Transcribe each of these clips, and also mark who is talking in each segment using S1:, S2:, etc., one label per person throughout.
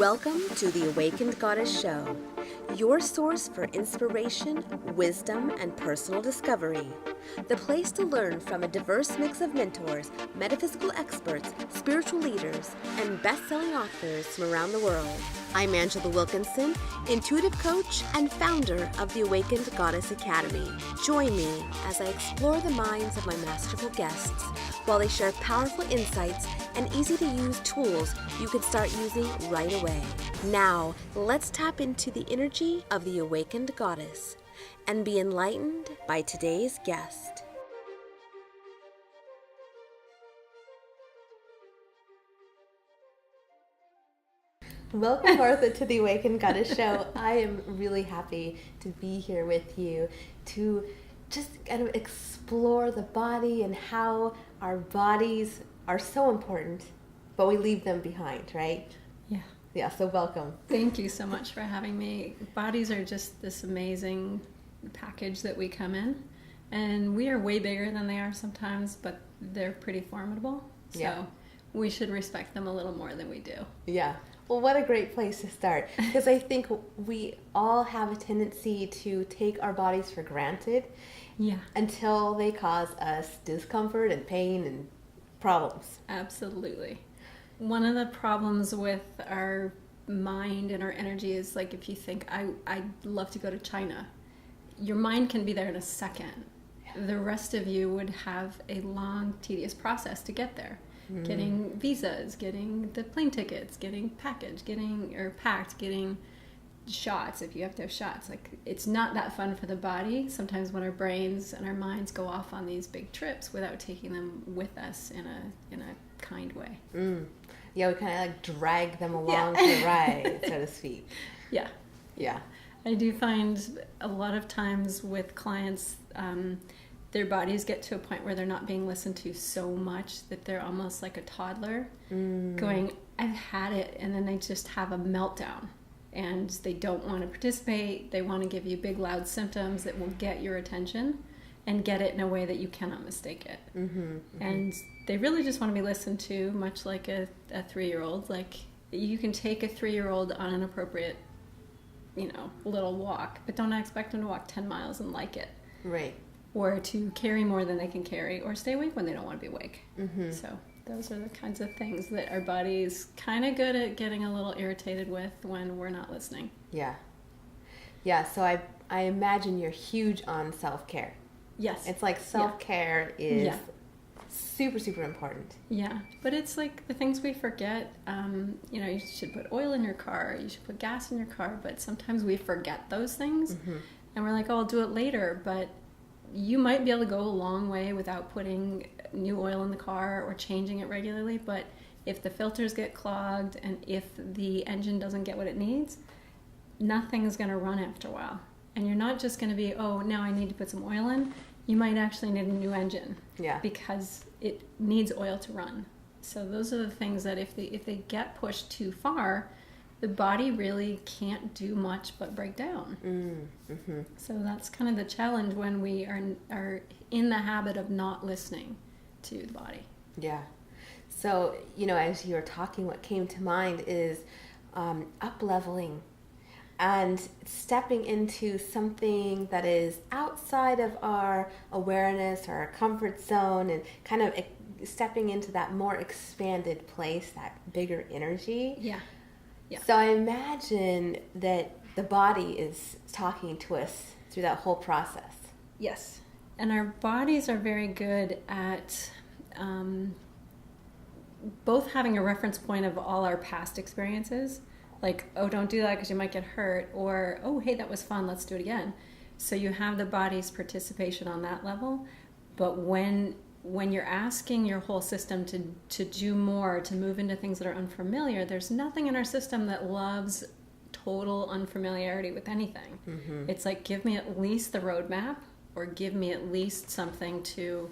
S1: Welcome to the Awakened Goddess Show, your source for inspiration, wisdom, and personal discovery. The place to learn from a diverse mix of mentors, metaphysical experts, spiritual leaders, and best-selling authors from around the world. I'm Angela Wilkinson, intuitive coach and founder of the Awakened Goddess Academy. Join me as I explore the minds of my masterful guests while they share powerful insights and easy-to-use tools you can start using right away. Now, let's tap into the energy of the Awakened Goddess and be enlightened by today's guest. Welcome, Martha, to the Awakened Goddess Show. I am really happy to be here with you to just kind of explore the body and how our bodies are so important, but we leave them behind, right?
S2: Yeah.
S1: Yeah, so welcome.
S2: Thank you so much for having me. Bodies are just this amazing package that we come in, and we are way bigger than they are sometimes, but they're pretty formidable. So we should respect them a little more than we do.
S1: Yeah. Well, what a great place to start, because I think we all have a tendency to take our bodies for granted until they cause us discomfort and pain and problems.
S2: Absolutely. One of the problems with our mind and our energy is, like, if you think, I'd love to go to China, your mind can be there in a second. The rest of you would have a long, tedious process to get there. Getting visas, getting the plane tickets, getting packaged, getting shots if you have to have shots. Like, it's not that fun for the body sometimes when our brains and our minds go off on these big trips without taking them with us in a kind way.
S1: Yeah, we kind of like drag them along for the ride, so to speak.
S2: Yeah.
S1: Yeah.
S2: I do find a lot of times with clients, their bodies get to a point where they're not being listened to so much that they're almost like a toddler going, I've had it, and then they just have a meltdown and they don't want to participate. They want to give you big loud symptoms that will get your attention and get it in a way that you cannot mistake it. And they really just want to be listened to, much like a 3-year-old. Like, you can take a 3-year-old on an appropriate, little walk, but don't expect them to walk 10 miles and like it.
S1: Right.
S2: Or to carry more than they can carry, or stay awake when they don't want to be awake. So those are the kinds of things that our body's kind of good at getting a little irritated with when we're not listening.
S1: Yeah. So I imagine you're huge on self-care.
S2: Yes.
S1: It's like self-care is super, super important. Yeah.
S2: But it's like the things we forget. You should put oil in your car. You should put gas in your car. But sometimes we forget those things. And we're like, oh, I'll do it later. But you might be able to go a long way without putting new oil in the car or changing it regularly. But if the filters get clogged and if the engine doesn't get what it needs, nothing's going to run after a while. And you're not just going to be, oh, now I need to put some oil in. You might actually need a new engine because it needs oil to run. So those are the things that if they get pushed too far, the body really can't do much but break down. So that's kind of the challenge when we are in the habit of not listening to the body. Yeah.
S1: So, as you were talking, what came to mind is up-leveling and stepping into something that is outside of our awareness or our comfort zone, and kind of stepping into that more expanded place, that bigger energy.
S2: Yeah.
S1: So I imagine that the body is talking to us through that whole process.
S2: Yes. And our bodies are very good at both having a reference point of all our past experiences. Like, oh, don't do that because you might get hurt. Or, oh, hey, that was fun. Let's do it again. So you have the body's participation on that level. But when you're asking your whole system to do more, to move into things that are unfamiliar, there's nothing in our system that loves total unfamiliarity with anything. It's like, give me at least the roadmap, or give me at least something to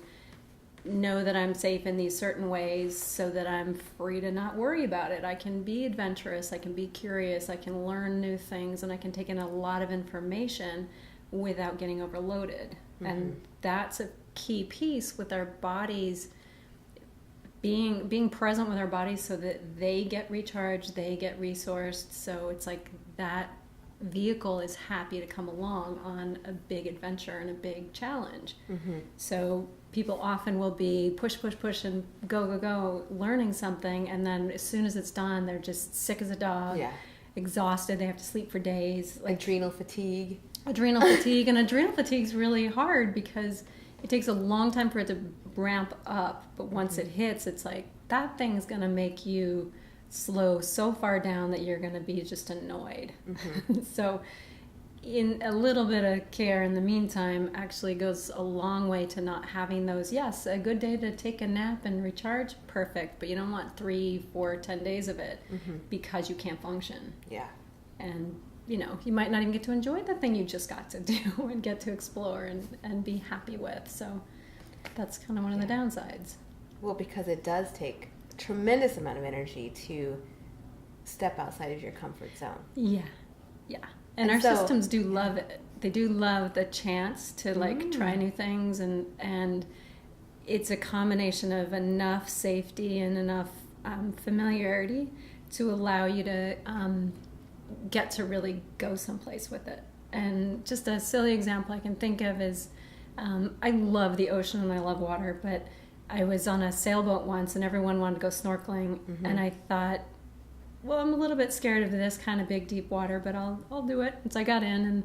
S2: know that I'm safe in these certain ways so that I'm free to not worry about it. I can be adventurous, I can be curious, I can learn new things, and I can take in a lot of information without getting overloaded. And that's a key piece with our bodies being present with our bodies so that they get recharged, they get resourced. So it's like that vehicle is happy to come along on a big adventure and a big challenge. So people often will be push, and go, learning something, and then as soon as it's done, they're just sick as a dog, exhausted, they have to sleep for days. Like
S1: adrenal fatigue. And
S2: adrenal fatigue is really hard because it takes a long time for it to ramp up, but once it hits, it's like that thing's gonna make you slow so far down that you're gonna be just annoyed. So in a little bit of care in the meantime actually goes a long way to not having those. Yes, a good day to take a nap and recharge, perfect, but you don't want 3, 4, 10 days of it because you can't function. And you know, you might not even get to enjoy the thing you just got to do and get to explore and be happy with. So that's kind of one of the downsides.
S1: Well, because it does take a tremendous amount of energy to step outside of your comfort zone.
S2: And our systems do love it. They do love the chance to like try new things, and it's a combination of enough safety and enough familiarity to allow you to get to really go someplace with it. And just a silly example I can think of is I love the ocean and I love water, but I was on a sailboat once and everyone wanted to go snorkeling, and I thought, well, I'm a little bit scared of this kind of big deep water, but I'll do it. And so I got in, and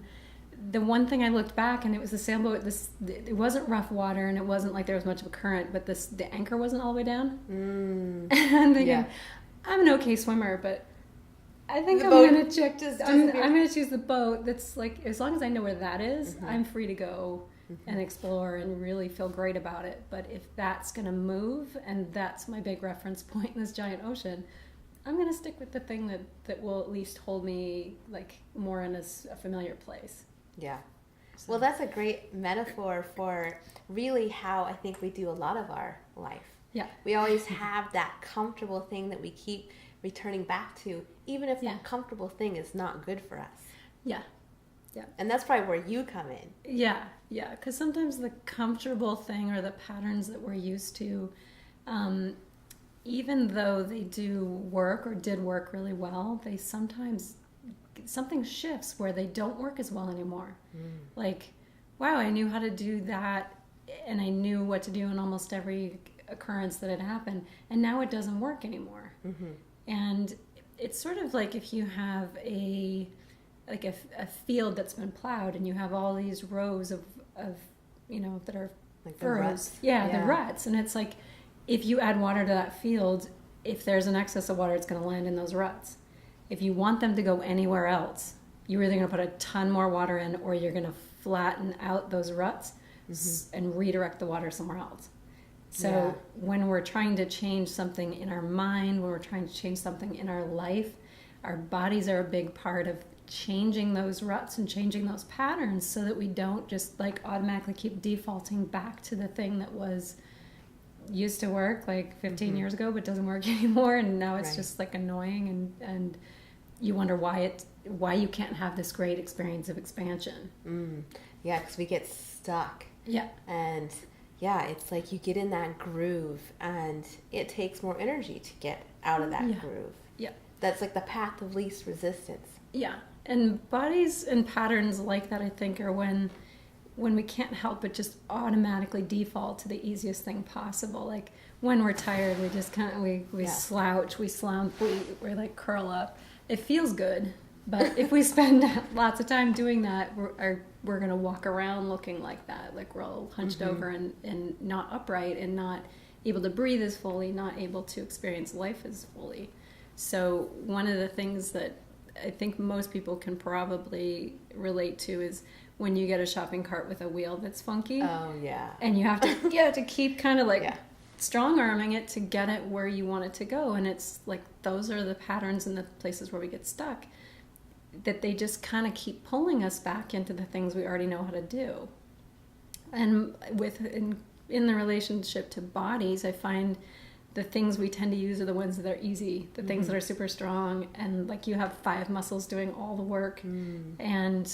S2: the one thing I looked back, and it was the sailboat, it wasn't rough water, and it wasn't like there was much of a current, but the anchor wasn't all the way down. And I'm thinking, I'm an okay swimmer, but I think I'm going to choose the boat that's like, as long as I know where that is, I'm free to go and explore and really feel great about it. But if that's going to move, and that's my big reference point in this giant ocean, I'm going to stick with the thing that will at least hold me like more in a familiar place. So.
S1: Well, that's a great metaphor for really how I think we do a lot of our life. We always have that comfortable thing that we keep returning back to, even if that comfortable thing is not good for us. And that's probably where you come in.
S2: Because sometimes the comfortable thing or the patterns that we're used to, even though they do work or did work really well, they sometimes, something shifts where they don't work as well anymore. Like, wow, I knew how to do that, and I knew what to do in almost every occurrence that had happened, and now it doesn't work anymore. And it's sort of like if you have a field that's been plowed, and you have all these rows of you know, that are
S1: like
S2: furrows. The ruts. And it's like, if you add water to that field, if there's an excess of water, it's going to land in those ruts. If you want them to go anywhere else, you're either going to put a ton more water in, or you're going to flatten out those ruts and redirect the water somewhere else. So when we're trying to change something in our mind, when we're trying to change something in our life, our bodies are a big part of changing those ruts and changing those patterns, so that we don't just like automatically keep defaulting back to the thing that was used to work like 15 years ago but doesn't work anymore, and now it's just like annoying, and you wonder why you can't have this great experience of expansion.
S1: Because we get stuck. And it's like you get in that groove, and it takes more energy to get out of that groove. That's like the path of least resistance.
S2: And bodies and patterns like that, I think, are when we can't help but just automatically default to the easiest thing possible. Like when we're tired, we just kind of we slouch, we slump, we like curl up. It feels good, but if we spend lots of time doing that, we're gonna walk around looking like that, like we're all hunched over and not upright, and not able to breathe as fully, not able to experience life as fully. So one of the things that I think most people can probably relate to is when you get a shopping cart with a wheel that's funky. And you have to keep kind of like strong arming it to get it where you want it to go. And it's like those are the patterns and the places where we get stuck, that they just kind of keep pulling us back into the things we already know how to do. And in the relationship to bodies, I find the things we tend to use are the ones that are easy, the things that are super strong, and like you have 5 muscles doing all the work and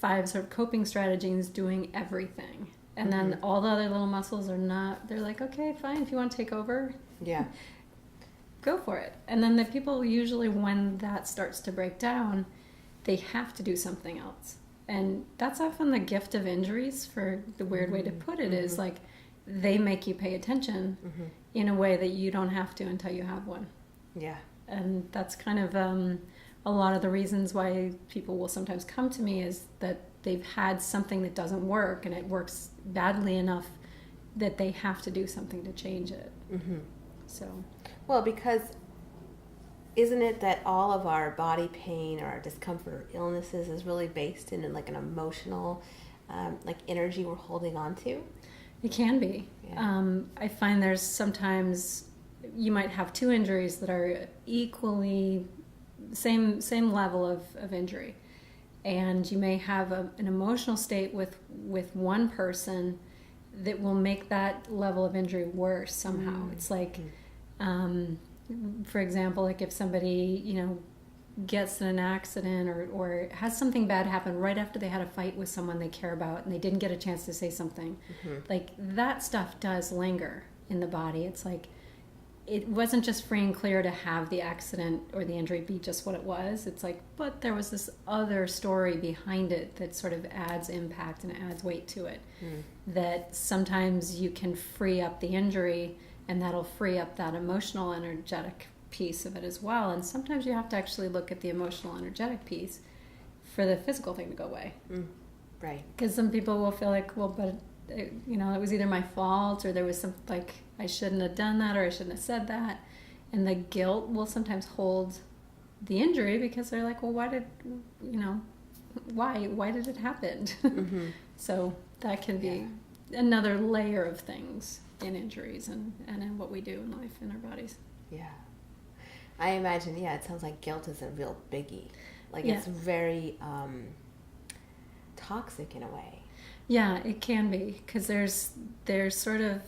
S2: 5 sort of coping strategies doing everything. And then all the other little muscles are not, they're like, okay, fine, if you want to take over,
S1: Yeah.
S2: go for it. And then the people usually, when that starts to break down, they have to do something else. And that's often the gift of injuries, for the weird way to put it, is like they make you pay attention in a way that you don't have to until you have one.
S1: Yeah.
S2: And that's kind of a lot of the reasons why people will sometimes come to me, is that they've had something that doesn't work, and it works badly enough that they have to do something to change it. So,
S1: well, because isn't it that all of our body pain or our discomfort or illnesses is really based in like an emotional like energy we're holding on to?
S2: it can be.
S1: Yeah.
S2: I find there's sometimes you might have two injuries that are equally same level of injury, and you may have an emotional state with one person that will make that level of injury worse somehow. It's like, for example, like if somebody, gets in an accident or has something bad happen right after they had a fight with someone they care about and they didn't get a chance to say something, like that stuff does linger in the body. It's like, it wasn't just free and clear to have the accident or the injury be just what it was. It's like, but there was this other story behind it that sort of adds impact and adds weight to it. That sometimes you can free up the injury, and that'll free up that emotional, energetic piece of it as well. And sometimes you have to actually look at the emotional, energetic piece for the physical thing to go away.
S1: Right.
S2: Because some people will feel like, well, but it was either my fault, or there was some, like, I shouldn't have done that, or I shouldn't have said that. And the guilt will sometimes hold the injury, because they're like, well, why did it happen? So that can be another layer of things in injuries and in what we do in life, in our bodies.
S1: Yeah. I imagine, it sounds like guilt is a real biggie. Like it's very toxic in a way.
S2: Yeah, it can be, because there's sort of,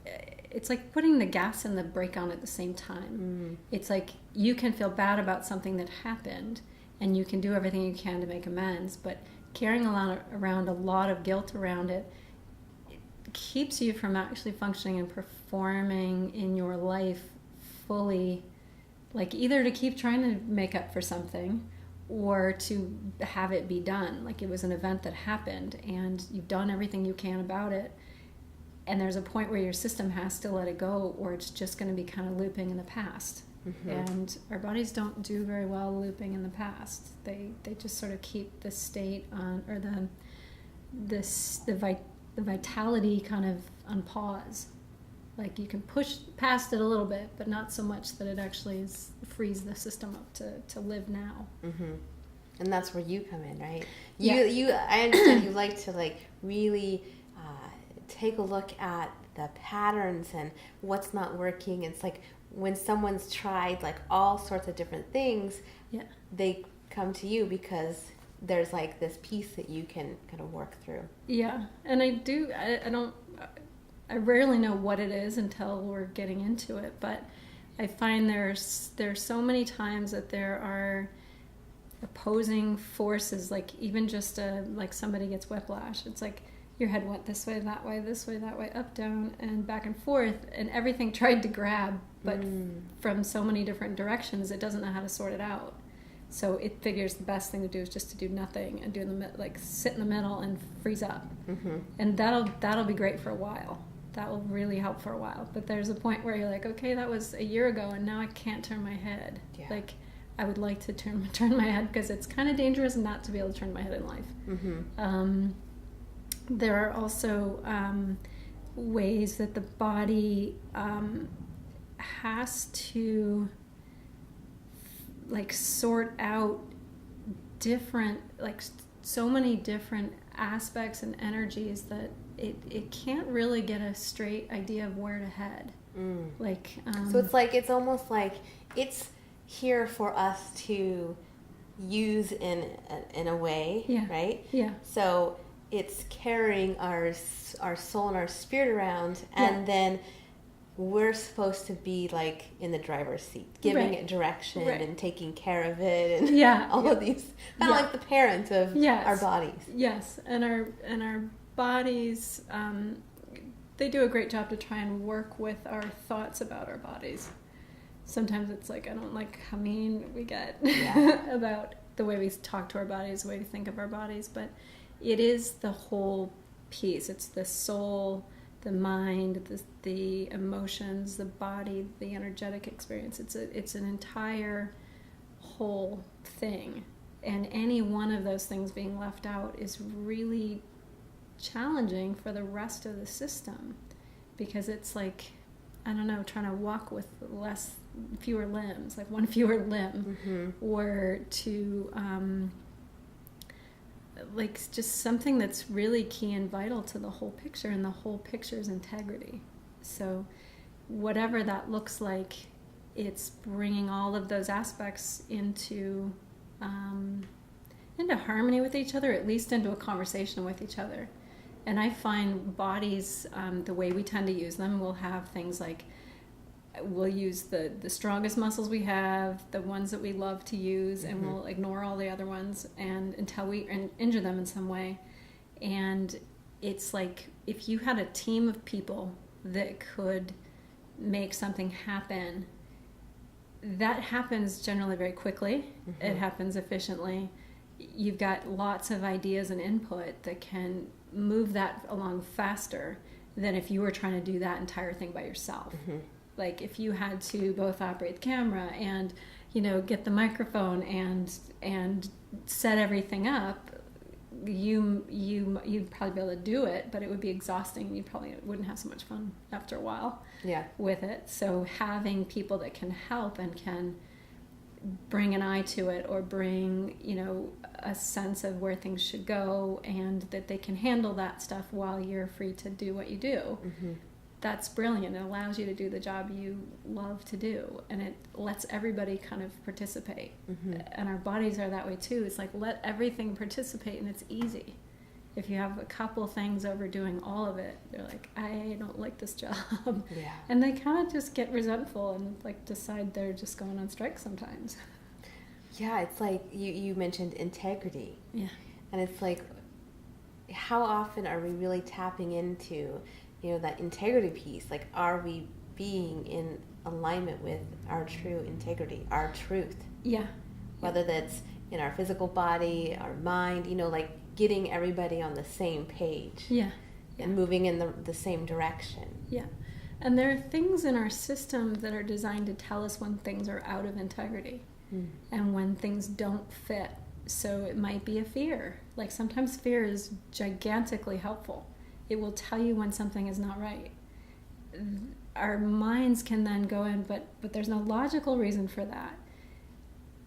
S2: it's like putting the gas and the brake on at the same time. It's like you can feel bad about something that happened, and you can do everything you can to make amends, but carrying around a lot of guilt around it keeps you from actually functioning and performing in your life fully, like either to keep trying to make up for something, or to have it be done. Like it was an event that happened and you've done everything you can about it, and there's a point where your system has to let it go, or it's just going to be kind of looping in the past. And our bodies don't do very well looping in the past. They just sort of keep the state on, or the vitality kind of on pause. Like you can push past it a little bit, but not so much that it actually frees the system up to live now.
S1: And that's where you come in, right?
S2: Yeah.
S1: I understand you like to really take a look at the patterns and what's not working. It's like when someone's tried all sorts of different things, they come to you because there's this piece that you can kind of work through. Yeah,
S2: and I rarely know what it is until we're getting into it, but I find there's so many times that there are opposing forces, like even just like somebody gets whiplash. It's like your head went this way, that way, up, down, and back and forth, and everything tried to grab, but from so many different directions, it doesn't know how to sort it out. So it figures the best thing to do is just to do nothing and sit in the middle and freeze up. And that'll be great for a while. That will really help for a while. But there's a point where you're like, okay, that was a year ago, and now I can't turn my head. Yeah. Like I would like to turn my head, because it's kind of dangerous not to be able to turn my head in life. There are also ways that the body has to sort out different, so many different aspects and energies that it can't really get a straight idea of where to head. So it's almost like it's here for us to use in a way, right? Yeah. So it's carrying our soul and our spirit around, and then we're supposed to be in the driver's seat, giving it direction and taking care of it, and all of these, kind of like the parent of our bodies. Yes, and our bodies, they do a great job to try and work with our thoughts about our bodies. Sometimes it's like, I don't like how mean we get about the way we talk to our bodies, the way we think of our bodies, but it is the whole piece. It's the soul, the mind, the emotions, the body, the energetic experience. It's an entire whole thing. And any one of those things being left out is really challenging for the rest of the system, because it's like, I don't know, trying to walk with fewer limbs, like one fewer limb, or to like just something that's really key and vital to the whole picture, and the whole picture's integrity. So whatever that looks like, it's bringing all of those aspects into harmony with each other, at least into a conversation with each other. And I find bodies, the way we tend to use them, we'll have things like, we'll use the strongest muscles we have, the ones that we love to use, and we'll ignore all the other ones and until we injure them in some way. And it's like, if you had a team of people that could make something happen, that happens generally very quickly. It happens efficiently. You've got lots of ideas and input that can move that along faster than if you were trying to do that entire thing by yourself. Like if you had to both operate the camera and, get the microphone and set everything up, you'd probably be able to do it, but it would be exhausting, and you probably wouldn't have so much fun after a while with it. So having people that can help and can bring an eye to it, or bring, a sense of where things should go, and that they can handle that stuff while you're free to do what you do. That's brilliant. It allows you to do the job you love to do, and it lets everybody kind of participate. And our bodies are that way too. It's like, let everything participate, and it's easy. If you have a couple things overdoing all of it, they're like, I don't like this job. And they kind of just get resentful and like decide they're just going on strike sometimes.
S1: It's like you mentioned integrity. And it's like, how often are we really tapping into that integrity piece? Like, are we being in alignment with our true integrity, our truth? Whether that's in our physical body, our mind, like getting everybody on the same page. And moving in the same direction. And there are things in our system that are designed to tell us when things are out of integrity and when things don't fit. So it might be a fear. Like sometimes fear is gigantically helpful. It will tell you when something is not right. Our minds can then go in, but there's no logical reason for that.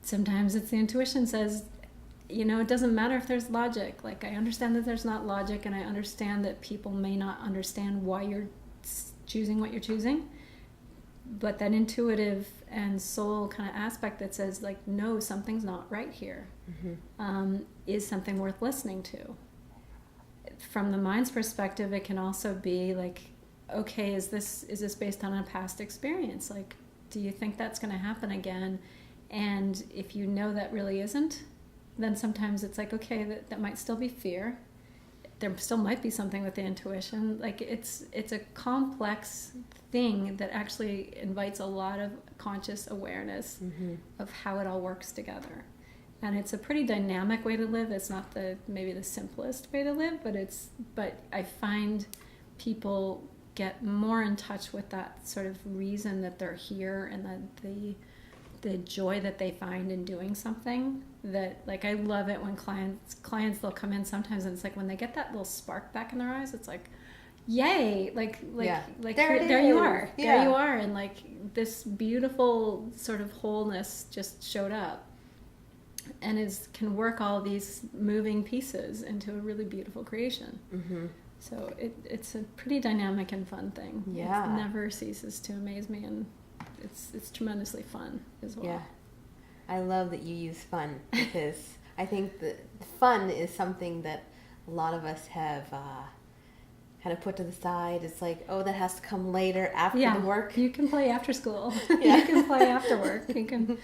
S1: Sometimes it's the intuition says, it doesn't matter if there's logic. Like, I understand that there's not logic, and I understand that people may not understand why you're choosing what you're choosing. But that intuitive and soul kind of aspect that says, like, no, something's not right here, is something worth listening to. From the mind's perspective, it can also be like, okay, is this based on a past experience? Like, do you think that's going to happen again? And if you know that really isn't, then sometimes it's like, okay, that might still be fear. There still might be something with the intuition. Like it's a complex thing that actually invites a lot of conscious awareness of how it all works together. And it's a pretty dynamic way to live. It's not maybe the simplest way to live, but I find people get more in touch with that sort of reason that they're here, and the joy that they find in doing something. That, like, I love it when clients they'll come in sometimes, and it's like when they get that little spark back in their eyes, it's like, yay, like there you are, and like this beautiful sort of wholeness just showed up, and can work all these moving pieces into a really beautiful creation. So it's a pretty dynamic and fun thing. It never ceases to amaze me, and it's tremendously fun as well. I love that you use fun, because I think that fun is something that a lot of us have kind of put to the side. It's like, oh, that has to come later after the work.
S2: You can play after school. You can play after work. You can,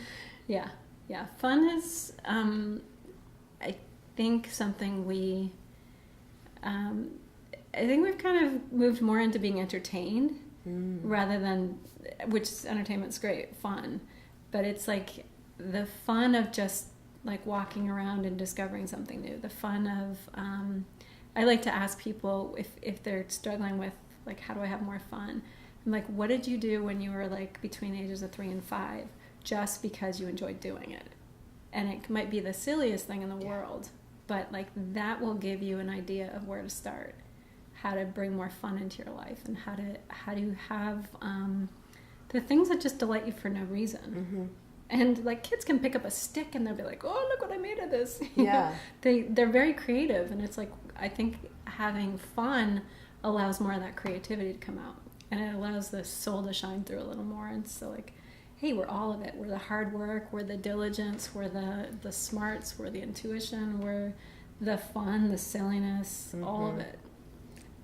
S2: Fun is, I think, something we I think we've kind of moved more into being entertained rather than, which entertainment's great, fun, but it's like the fun of just like walking around and discovering something new. The fun of, I like to ask people if they're struggling with like, how do I have more fun? I'm like, what did you do when you were like between ages of 3 and 5, just because you enjoyed doing it? And it might be the silliest thing in the world, but like that will give you an idea of where to start, how to bring more fun into your life, and how to have the things that just delight you for no reason. And like kids can pick up a stick and they'll be like, oh, look what I made of this.
S1: Yeah.
S2: They're very creative, and it's like, I think having fun allows more of that creativity to come out, and it allows the soul to shine through a little more. And so like, hey, we're all of it. We're the hard work, we're the diligence, we're the smarts, we're the intuition, we're the fun, the silliness, all of it.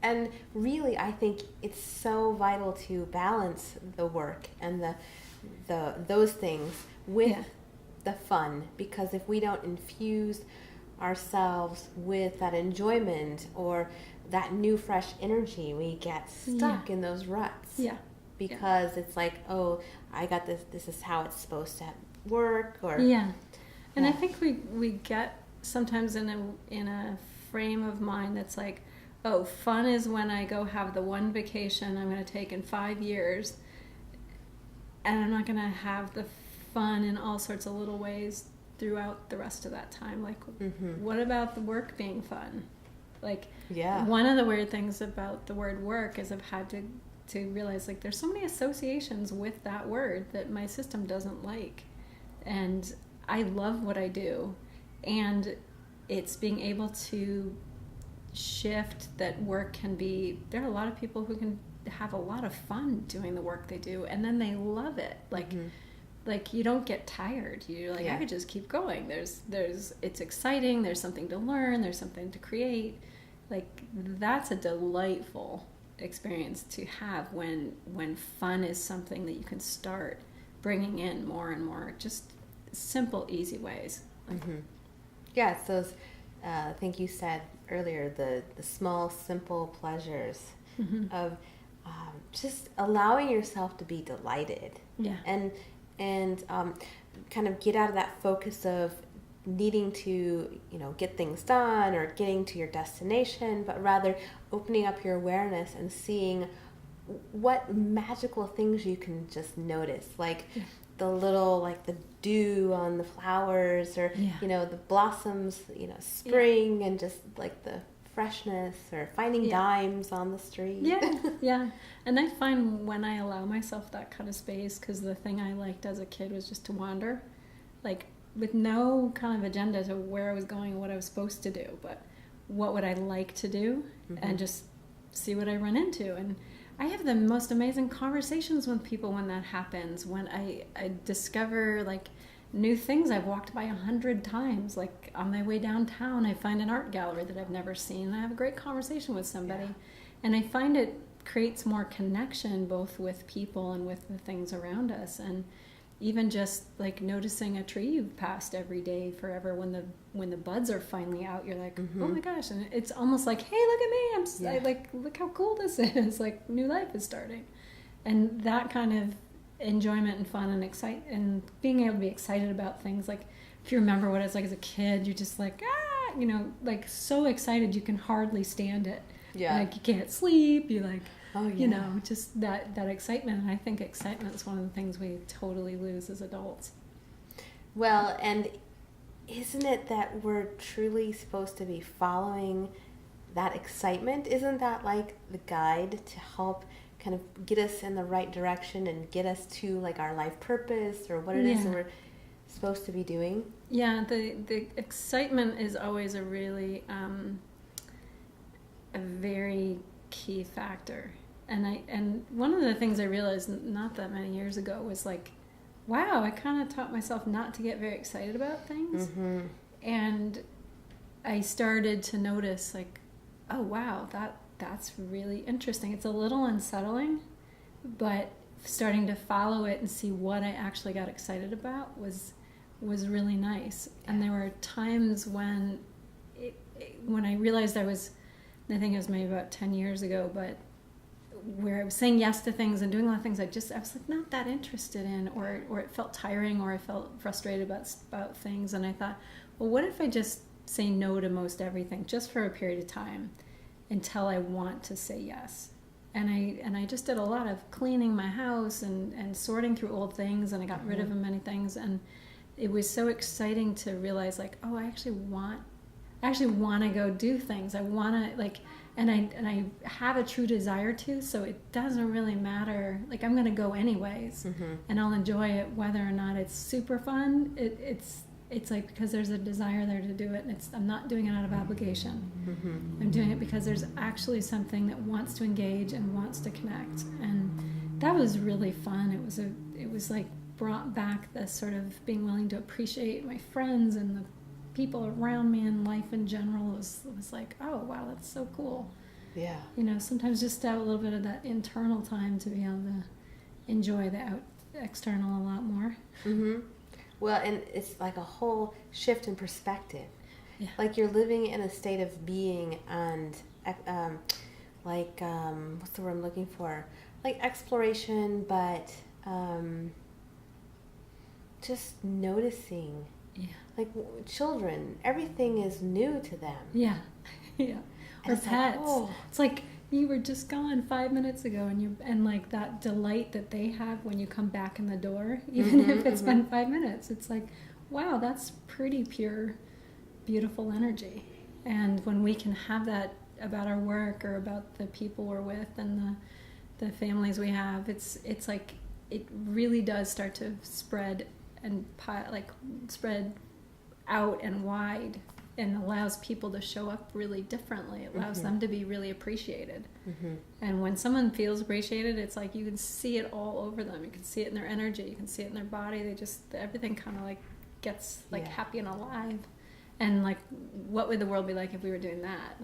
S1: And really, I think it's so vital to balance the work and those things with the fun, because if we don't infuse ourselves with that enjoyment or that new fresh energy, we get stuck in those ruts. Because it's like, oh, I got this is how it's supposed to work, or
S2: and I think we get sometimes in a frame of mind that's like, oh, fun is when I go have the one vacation I'm going to take in 5 years, and I'm not going to have the fun in all sorts of little ways throughout the rest of that time. Like, what about the work being fun? Like, one of the weird things about the word work is I've had to realize, like, there's so many associations with that word that my system doesn't like. And I love what I do. And it's being able to shift that work can be, there are a lot of people who can have a lot of fun doing the work they do, and then they love it. Like, like you don't get tired. You're like, I could just keep going. There's it's exciting. There's something to learn. There's something to create. Like, that's a delightful experience to have when fun is something that you can start bringing in more and more, just simple, easy ways.
S1: Yeah, it's those, I think you said earlier, the small, simple pleasures of just allowing yourself to be delighted. And kind of get out of that focus of needing to, get things done or getting to your destination, but rather opening up your awareness and seeing what magical things you can just notice, like the little, like the dew on the flowers, or the blossoms, spring, and just like the freshness, or finding dimes on the street. And I find when I allow myself that kind of space, because the thing I liked as a kid was just to wander, like with no kind of agenda to where I was going and what I was supposed to do, but what would I like to do, and just see what I run into. And I have the most amazing conversations with people when that happens, when I discover like new things I've walked by 100 times. Like on my way downtown, I find an art gallery that I've never seen, and I have a great conversation with somebody. And I find it creates more connection, both with people and with the things around us. And even just like noticing a tree you've passed every day forever, when the buds are finally out, you're like, oh my gosh. And it's almost like, hey, look at me, I like, look how cool this is. Like, new life is starting. And that kind of enjoyment and fun and and being able to be excited about things. Like, if you remember what it's like as a kid, you're just like, like so excited you can hardly stand it. Like, you can't sleep, you like, just that excitement. And I think excitement is one of the things we totally lose as adults. Well, and isn't it that we're truly supposed to be following that excitement? Isn't that like the guide to help kind of get us in the right direction and get us to like our life purpose, or what it is that we're supposed to be doing?
S2: The excitement is always a really a very key factor. And one of the things I realized not that many years ago was like, wow, I kind of taught myself not to get very excited about things. And I started to notice like, oh wow, that's really interesting. It's a little unsettling, but starting to follow it and see what I actually got excited about was really nice. And there were times when I realized I was I think it was maybe about 10 years ago, but where I was saying yes to things and doing a lot of things I was like not that interested in, or it felt tiring, or I felt frustrated about things. And I thought, well, what if I just say no to most everything just for a period of time until I want to say yes? And I just did a lot of cleaning my house and sorting through old things, and I got rid of many things. And it was so exciting to realize, like, oh, I actually want to go do things. I want to, like, and I have a true desire to, so it doesn't really matter. Like, I'm going to go anyways, and I'll enjoy it whether or not it's super fun. It's like, because there's a desire there to do it, and I'm not doing it out of obligation. I'm doing it because there's actually something that wants to engage and wants to connect, and that was really fun. It was like brought back this sort of being willing to appreciate my friends and the people around me and life in general. It was like, oh wow, that's so cool.
S1: Yeah.
S2: Sometimes just to have a little bit of that internal time to be able to enjoy the external a lot more.
S1: Well, and it's like a whole shift in perspective.
S2: Yeah.
S1: Like you're living in a state of being, and what's the word I'm looking for? Like exploration, but just noticing.
S2: Yeah.
S1: Like children, everything is new to them.
S2: Yeah. Yeah. Or
S1: And
S2: pets.
S1: like, oh.
S2: It's like you were just gone 5 minutes ago, and like that delight that they have when you come back in the door, even if it's been 5 minutes. It's like, wow, that's pretty pure, beautiful energy. And when we can have that about our work or about the people we're with and the families we have, it's like it really does start to spread and spread out and wide, and allows people to show up really differently. It allows them to be really appreciated. And when someone feels appreciated, it's like you can see it all over them. You can see it in their energy. You can see it in their body. Everything kind of like gets like happy and alive. And like, what would the world be like if we were doing that?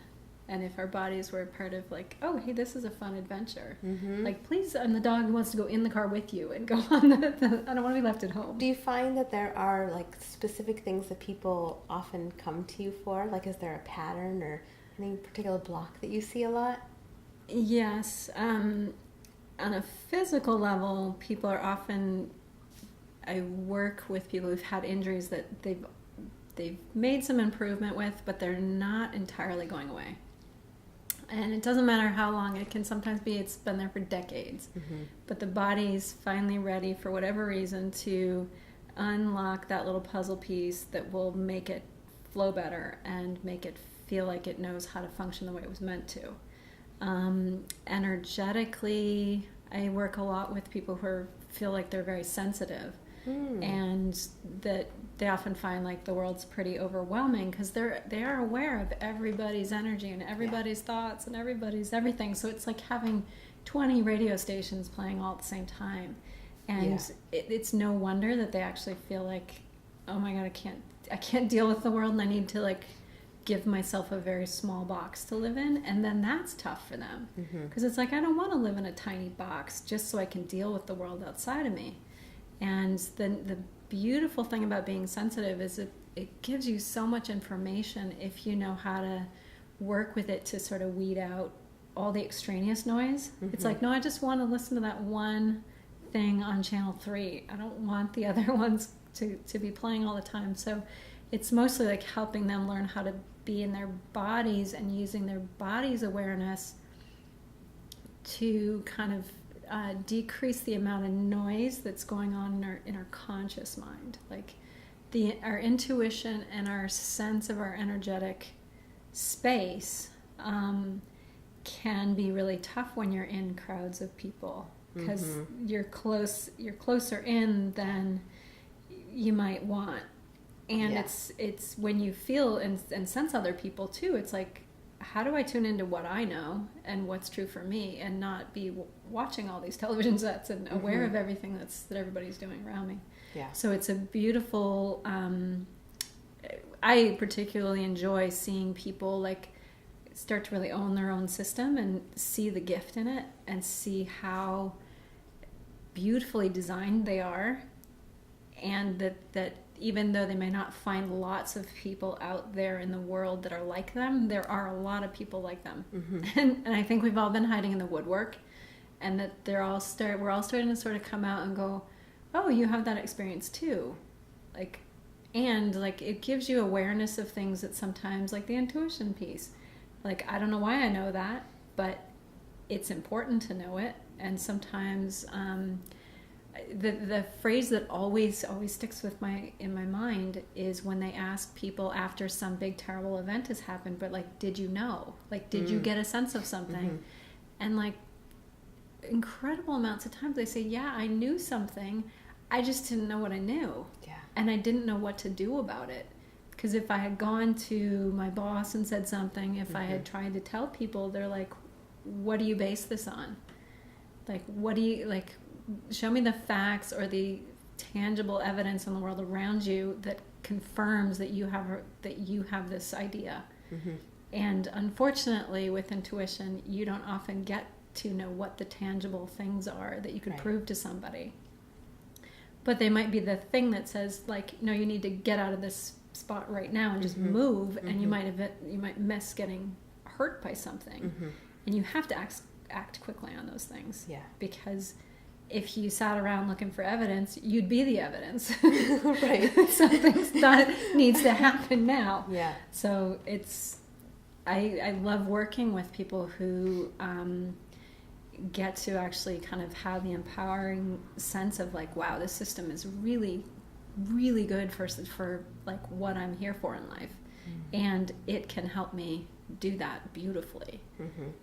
S2: And if our bodies were part of like, oh, hey, this is a fun adventure. Like, please, and the dog wants to go in the car with you and go on I don't want to be left at home.
S1: Do you find that there are like specific things that people often come to you for? Like, is there a pattern or any particular block that you see a lot?
S2: Yes. On a physical level, people are often, I work with people who've had injuries that they've made some improvement with, but they're not entirely going away. And it doesn't matter how long. It can sometimes be it's been there for decades. But the body's finally ready, for whatever reason, to unlock that little puzzle piece that will make it flow better and make it feel like it knows how to function the way it was meant to. Energetically, I work a lot with people who feel like they're very sensitive. And that they often find like the world's pretty overwhelming because they are aware of everybody's energy and everybody's thoughts and everybody's everything. So it's like having 20 radio stations playing all at the same time, and it's no wonder that they actually feel like, oh my god, I can't deal with the world, and I need to like give myself a very small box to live in. And then that's tough for them because it's like, I don't want to live in a tiny box just so I can deal with the world outside of me. And the beautiful thing about being sensitive is it gives you so much information if you know how to work with it to sort of weed out all the extraneous noise. It's like, no, I just want to listen to that one thing on channel 3. I don't want the other ones to be playing all the time. So it's mostly like helping them learn how to be in their bodies and using their body's awareness to kind of decrease the amount of noise that's going on in our conscious mind. Like our intuition and our sense of our energetic space can be really tough when you're in crowds of people because you're closer in than you might want. And it's when you feel and sense other people too, it's like, how do I tune into what I know and what's true for me and not be watching all these television sets and aware of everything that everybody's doing around me? Yeah. So it's a beautiful, I particularly enjoy seeing people like start to really own their own system and see the gift in it and see how beautifully designed they are, and that even though they may not find lots of people out there in the world that are like them, there are a lot of people like them. And I think we've all been hiding in the woodwork, and that we're all starting to sort of come out and go, oh, you have that experience too. Like, and like, it gives you awareness of things that sometimes, like the intuition piece, like, I don't know why I know that, but it's important to know it. And sometimes the phrase that always sticks with in my mind is when they ask people after some big terrible event has happened, but like, did you know? Like, did you get a sense of something? And like, incredible amounts of times they say, yeah, I knew something, I just didn't know what I knew. And I didn't know what to do about it. Because if I had gone to my boss and said something, if I had tried to tell people, they're like, what do you base this on? Like, what do you, like, show me the facts or the tangible evidence in the world around you that confirms that you have this idea. And unfortunately, with intuition, you don't often get to know what the tangible things are that you could prove to somebody. But they might be the thing that says, like, no, you need to get out of this spot right now and just move, and you might miss getting hurt by something. And you have to act quickly on those things. Because if you sat around looking for evidence, you'd be the evidence. Something that needs to happen now. So I love working with people who get to actually kind of have the empowering sense of like, wow, this system is really, really good for like what I'm here for in life. And it can help me do that beautifully.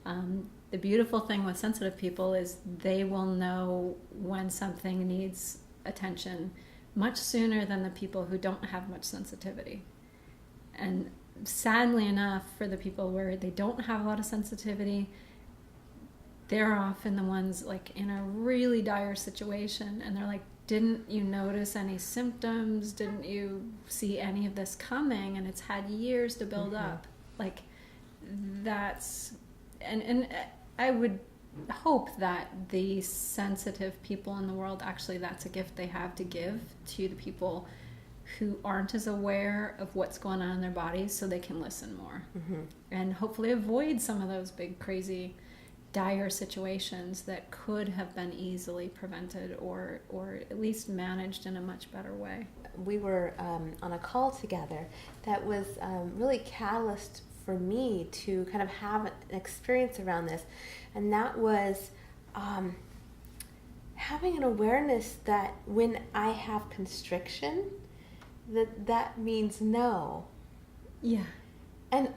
S2: The beautiful thing with sensitive people is they will know when something needs attention much sooner than the people who don't have much sensitivity. And sadly enough, for the people where they don't have a lot of sensitivity, they're often the ones like in a really dire situation, and they're like, didn't you notice any symptoms? Didn't you see any of this coming? And it's had years to build up. Like, that's, and I would hope that the sensitive people in the world, actually that's a gift they have to give to the people who aren't as aware of what's going on in their bodies, so they can listen more. And hopefully avoid some of those big, crazy, dire situations that could have been easily prevented or at least managed in a much better way.
S1: We were on a call together that was really catalyst for me to kind of have an experience around this, and that was having an awareness that when I have constriction, that means no. And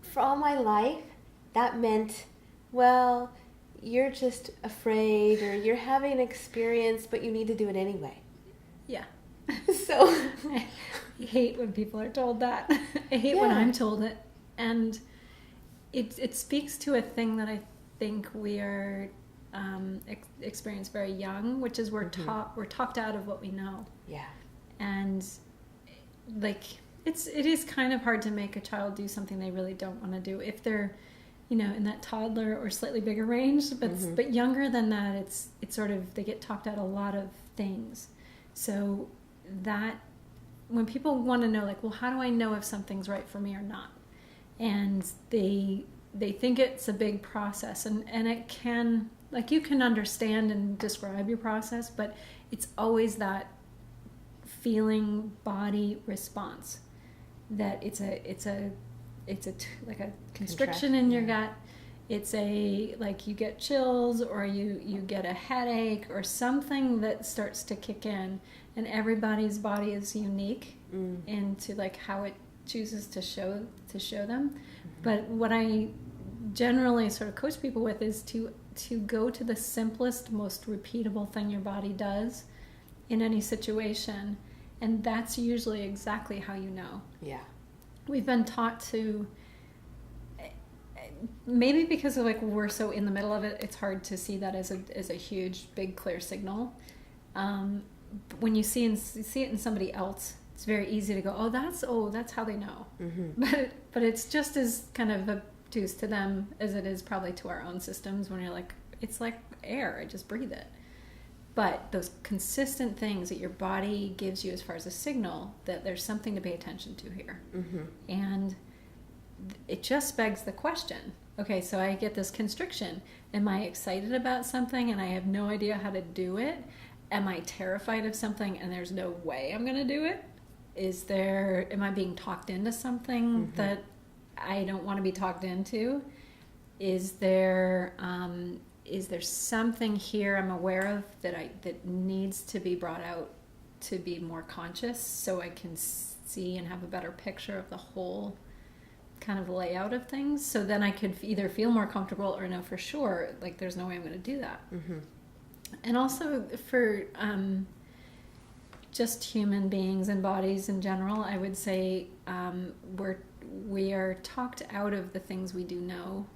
S1: for all my life, that meant, well, you're just afraid, or you're having an experience, but you need to do it anyway. So
S2: I hate when people are told that. I hate when I'm told it. And it speaks to a thing that I think we are experience very young, which is we're talked out of what we know. And like, it is kind of hard to make a child do something they really don't want to do if they're, you know, in that toddler or slightly bigger range, but younger than that, it's sort of, they get talked out a lot of things. So that when people want to know, like, well, how do I know if something's right for me or not? And they think it's a big process, and it can, like, you can understand and describe your process, but it's always that feeling body response, that it's like a constriction in your gut. It's like you get chills, or you get a headache, or something that starts to kick in, and everybody's body is unique into like how it chooses to show them. But what I generally sort of coach people with is to go to the simplest, most repeatable thing your body does in any situation, and that's usually exactly how you know. We've been taught to, maybe because of like we're so in the middle of it, it's hard to see that as a huge, big, clear signal. When you see it in somebody else, it's very easy to go, oh, that's how they know. But it's just as kind of obtuse to them as it is probably to our own systems, when you're like, it's like air, I just breathe it. But those consistent things that your body gives you as far as a signal that there's something to pay attention to here. And it just begs the question, okay, so I get this constriction. Am I excited about something and I have no idea how to do it? Am I terrified of something and there's no way I'm going to do it? Am I being talked into something that I don't want to be talked into? Is there something here I'm aware of that needs to be brought out to be more conscious so I can see and have a better picture of the whole kind of layout of things? So then I could either feel more comfortable or know for sure, like, there's no way I'm going to do that. And also for just human beings and bodies in general, I would say we are talked out of the things we do know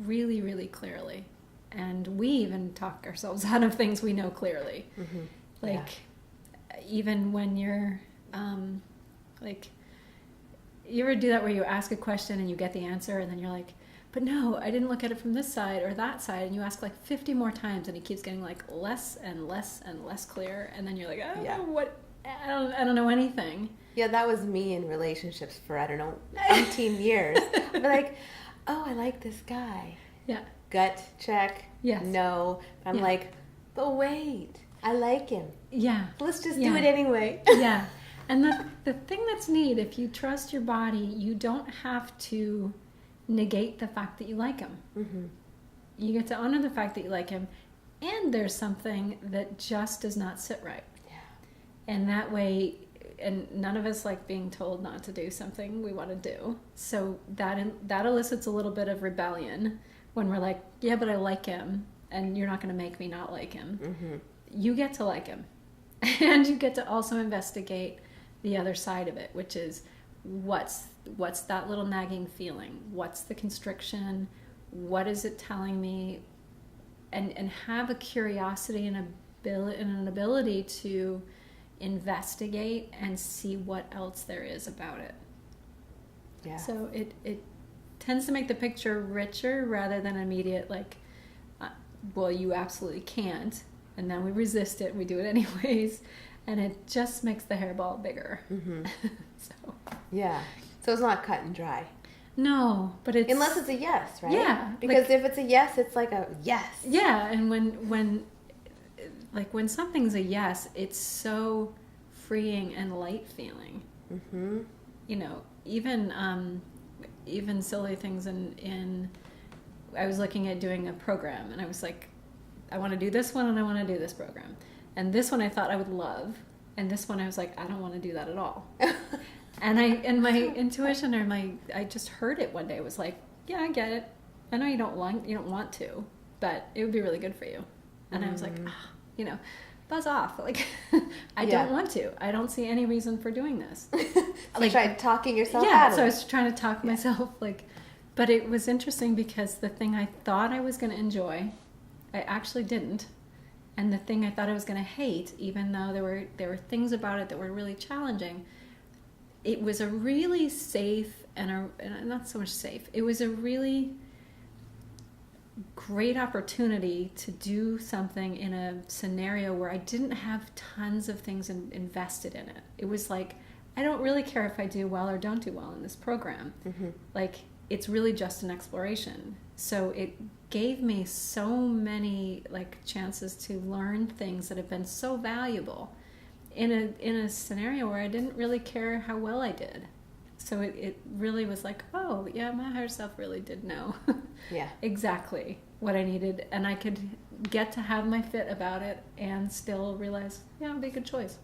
S2: really, really clearly. And we even talk ourselves out of things we know clearly. Even when you're, you ever do that where you ask a question and you get the answer and then you're like, but no, I didn't look at it from this side or that side. And you ask like 50 more times and it keeps getting like less and less and less clear. And then you're like, I don't know anything.
S1: Yeah, that was me in relationships for, 18 years. I'm like, oh, I like this guy.
S2: Yeah.
S1: Gut check.
S2: Yes.
S1: No. I'm like, but wait, I like him.
S2: Yeah.
S1: Let's just do it anyway.
S2: Yeah. And the thing that's neat, if you trust your body, you don't have to negate the fact that you like him. You get to honor the fact that you like him, and there's something that just does not sit right.
S1: Yeah.
S2: And that way, and none of us like being told not to do something we want to do. So that elicits a little bit of rebellion when we're like, yeah, but I like him, and you're not going to make me not like him. You get to like him. And you get to also investigate the other side of it, which is what's that little nagging feeling? What's the constriction? What is it telling me? And have a curiosity and an ability to investigate and see what else there is about it.
S1: Yeah.
S2: So it tends to make the picture richer rather than immediate, like, well, you absolutely can't. And then we resist it. We do it anyways. And it just makes the hairball bigger. So.
S1: Yeah. So it's not cut and dry.
S2: No, but it's...
S1: Unless it's a yes, right?
S2: Yeah.
S1: Because if it's a yes, it's like a yes.
S2: Yeah, and when something's a yes, it's so freeing and light feeling. You know, even silly things in... I was looking at doing a program, and I was like, I want to do this one, and I want to do this program. And this one I thought I would love, and this one I was like, I don't want to do that at all. And my intuition I just heard it one day. It was like, yeah, I get it. I know you don't want to, but it would be really good for you. And I was like, buzz off. Like, I don't want to. I don't see any reason for doing this.
S1: So you tried talking yourself out of it.
S2: So I was trying to talk myself, but it was interesting because the thing I thought I was going to enjoy, I actually didn't. And the thing I thought I was going to hate, even though there were things about it that were really challenging, it was a really safe and not so much safe. It was a really great opportunity to do something in a scenario where I didn't have tons of things invested in it. It was like, I don't really care if I do well or don't do well in this program. Like, it's really just an exploration. So it gave me so many chances to learn things that have been so valuable in a scenario where I didn't really care how well I did. So it really was like, oh yeah, my higher self really did know exactly what I needed, and I could get to have my fit about it and still realize, yeah, it'd be a good choice.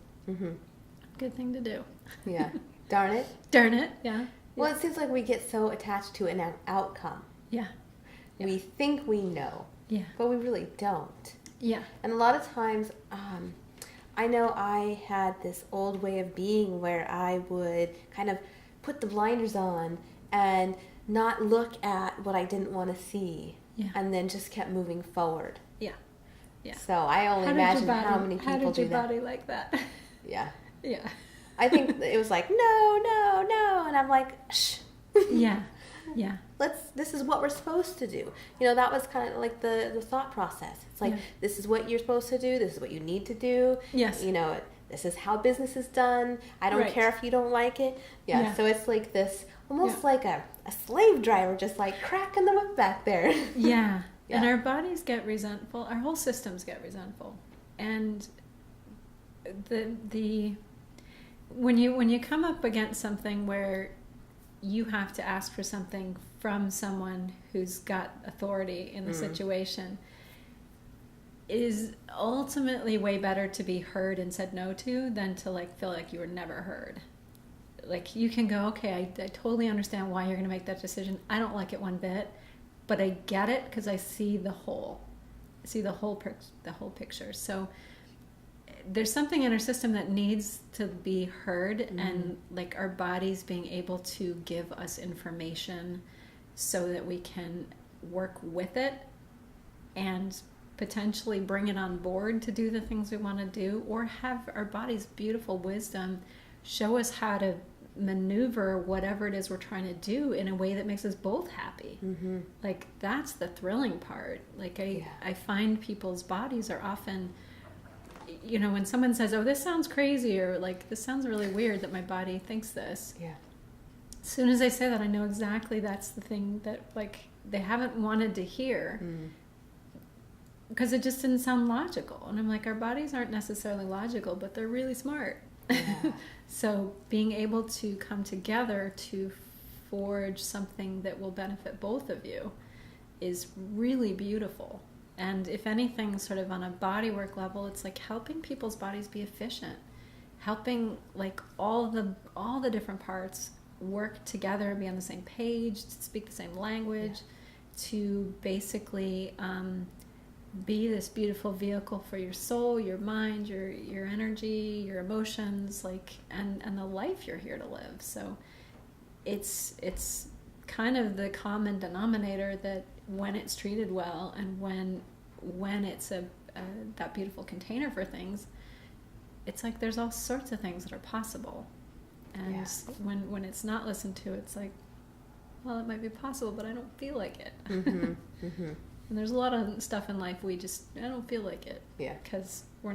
S2: Good thing to do.
S1: Yeah. Darn it.
S2: Darn it. Yeah.
S1: Well, it seems like we get so attached to an outcome.
S2: Yeah.
S1: We think we know.
S2: Yeah.
S1: But we really don't.
S2: Yeah.
S1: And a lot of times, I know I had this old way of being where I would kind of put the blinders on and not look at what I didn't want to see. Yeah. And then just kept moving forward.
S2: Yeah. Yeah.
S1: So I only imagine how many people do that.
S2: How did your body like that?
S1: Yeah.
S2: Yeah.
S1: I think it was like, no. And I'm like, shh.
S2: Yeah. Yeah.
S1: This is what we're supposed to do. That was kind of like the thought process. It's like, this is what you're supposed to do. This is what you need to do.
S2: Yes.
S1: This is how business is done. I don't care if you don't like it. Yeah. So it's like this, almost like a slave driver, just like cracking the whip back there.
S2: Yeah. And our bodies get resentful. Our whole systems get resentful. And when you come up against something where you have to ask for something from someone who's got authority in the situation, it is ultimately way better to be heard and said no to than to like feel like you were never heard. Like, you can go, okay, I totally understand why you're going to make that decision. I don't like it one bit, but I get it because I see the whole. I see the whole picture. So there's something in our system that needs to be heard, and like our bodies being able to give us information so that we can work with it and potentially bring it on board to do the things we want to do, or have our body's beautiful wisdom show us how to maneuver whatever it is we're trying to do in a way that makes us both happy. Like, that's the thrilling part. Like, I find people's bodies are often, when someone says, oh, this sounds crazy, or like, this sounds really weird that my body thinks this. Yeah. As soon as I say that, I know exactly that's the thing that like they haven't wanted to hear. Because it just didn't sound logical. And I'm like, our bodies aren't necessarily logical, but they're really smart. Yeah. So being able to come together to forge something that will benefit both of you is really beautiful. And if anything, sort of on a bodywork level, it's like helping people's bodies be efficient, helping like all the different parts work together, be on the same page, to speak the same language, to basically be this beautiful vehicle for your soul, your mind, your energy, your emotions, like, and the life you're here to live. So it's kind of the common denominator that when it's treated well, and when it's that beautiful container for things, it's like there's all sorts of things that are possible. And when it's not listened to, it's like, well, it might be possible, but I don't feel like it. And there's a lot of stuff in life I don't feel like it. Yeah. Because we're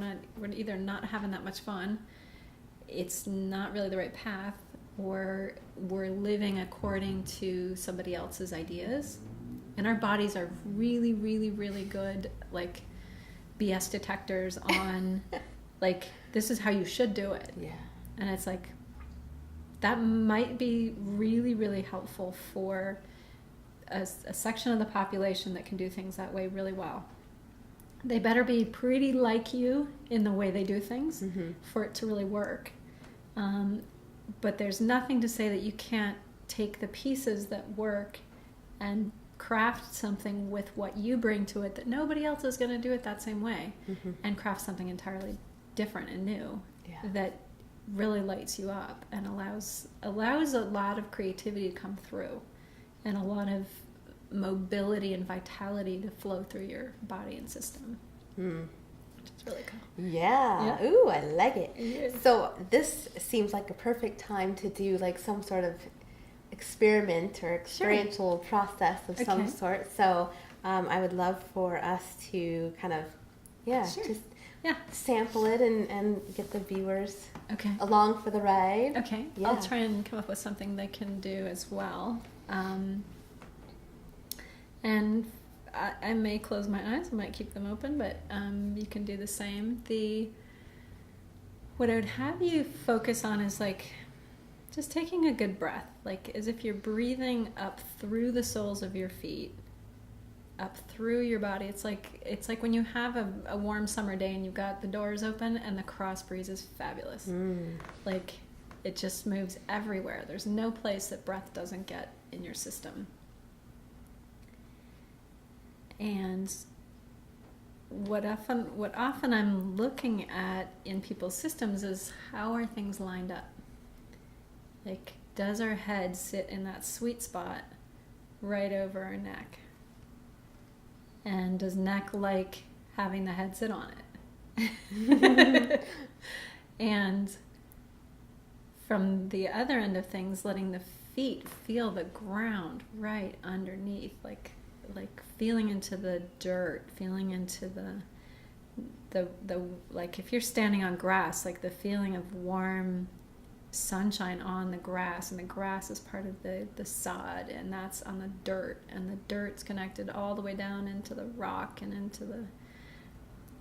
S2: either not having that much fun, it's not really the right path, or we're living according to somebody else's ideas. And our bodies are really, really, really good, like, BS detectors on, like, this is how you should do it. Yeah. And it's like, that might be really, really helpful for a section of the population that can do things that way really well. They better be pretty like you in the way they do things for it to really work. But there's nothing to say that you can't take the pieces that work and craft something with what you bring to it that nobody else is going to do it that same way, and craft something entirely different and new that really lights you up and allows a lot of creativity to come through, and a lot of mobility and vitality to flow through your body and system. Which is really cool.
S1: Yeah. Ooh, I like it. Yeah. So this seems like a perfect time to do like some sort of experiment or experiential process of some sort. So I would love for us to kind of sample it and get the viewers along for the ride.
S2: Okay. Yeah. I'll try and come up with something they can do as well. And I may close my eyes, I might keep them open, but you can do the same. What I would have you focus on is like just taking a good breath, like as if you're breathing up through the soles of your feet, up through your body. It's like when you have a warm summer day and you've got the doors open and the cross breeze is fabulous. Like, it just moves everywhere. There's no place that breath doesn't get in your system. And what often I'm looking at in people's systems is, how are things lined up? Like, does our head sit in that sweet spot right over our neck? And does neck like having the head sit on it? And from the other end of things, letting the feet feel the ground right underneath, like feeling into the dirt, feeling into the like if you're standing on grass, like the feeling of warm sunshine on the grass, and the grass is part of the sod, and that's on the dirt, and the dirt's connected all the way down into the rock and into the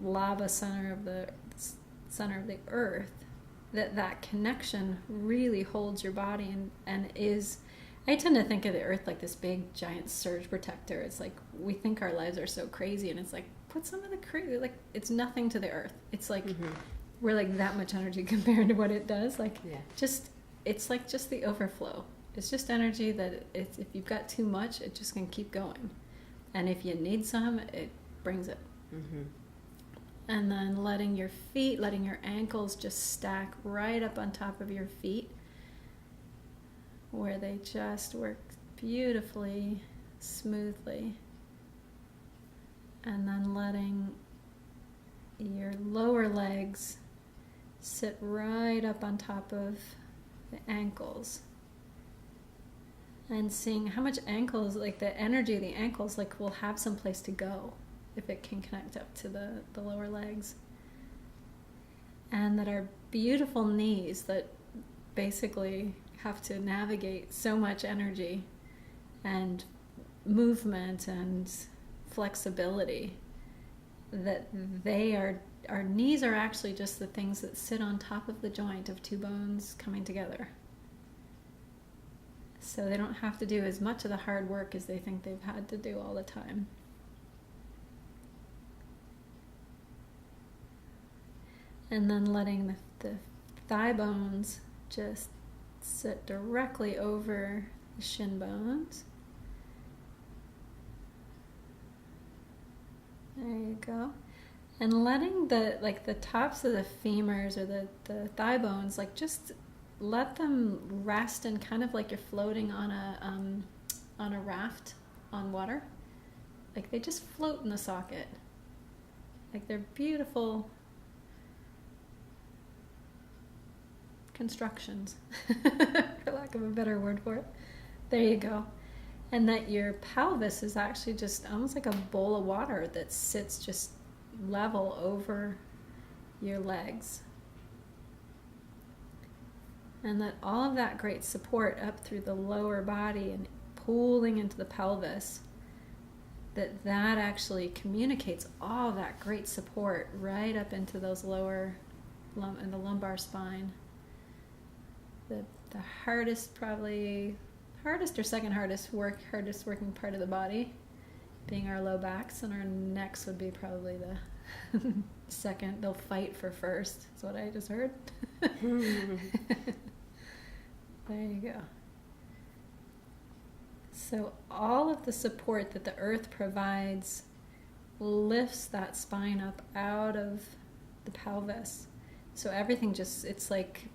S2: lava center of the earth. That connection really holds your body, and is, I tend to think of the earth like this big giant surge protector. It's like we think our lives are so crazy, and it's like, put some of the crazy, like it's nothing to the earth. It's like we're like that much energy compared to what it does. Like it's like just the overflow. It's just energy that if you've got too much, it just can keep going, and if you need some, it brings it. And then letting your ankles just stack right up on top of your feet, where they just work beautifully, smoothly. And then letting your lower legs sit right up on top of the ankles. And seeing how much ankles, like the energy of the ankles, like will have some place to go if it can connect up to the lower legs. And that our beautiful knees that basically have to navigate so much energy and movement and flexibility, that our knees are actually just the things that sit on top of the joint of two bones coming together. So they don't have to do as much of the hard work as they think they've had to do all the time. And then letting the thigh bones just sit directly over the shin bones. There you go. And letting the tops of the femurs or the thigh bones, like just let them rest, and kind of like you're floating on a raft on water. Like they just float in the socket. Like they're beautiful constructions, for lack of a better word for it. There you go. And that your pelvis is actually just almost like a bowl of water that sits just level over your legs. And that all of that great support up through the lower body and pulling into the pelvis, that actually communicates all that great support right up into those lower in the lumbar spine. The hardest or second hardest working part of the body being our low backs, and our necks would be probably the second. They'll fight for first, is what I just heard. There you go. So all of the support that the earth provides lifts that spine up out of the pelvis. So everything just, it's like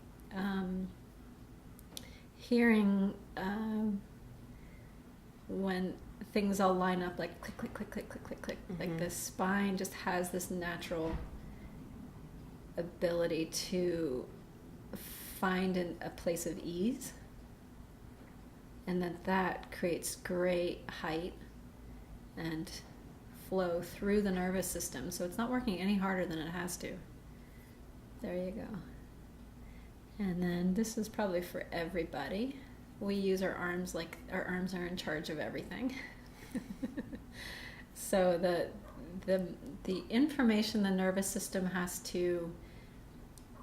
S2: hearing when things all line up, like click, click, click, click, click, click, click. Like the spine just has this natural ability to find a place of ease, and that creates great height and flow through the nervous system. So it's not working any harder than it has to. There you go. And then this is probably for everybody. We use our arms like our arms are in charge of everything. So the information the nervous system has to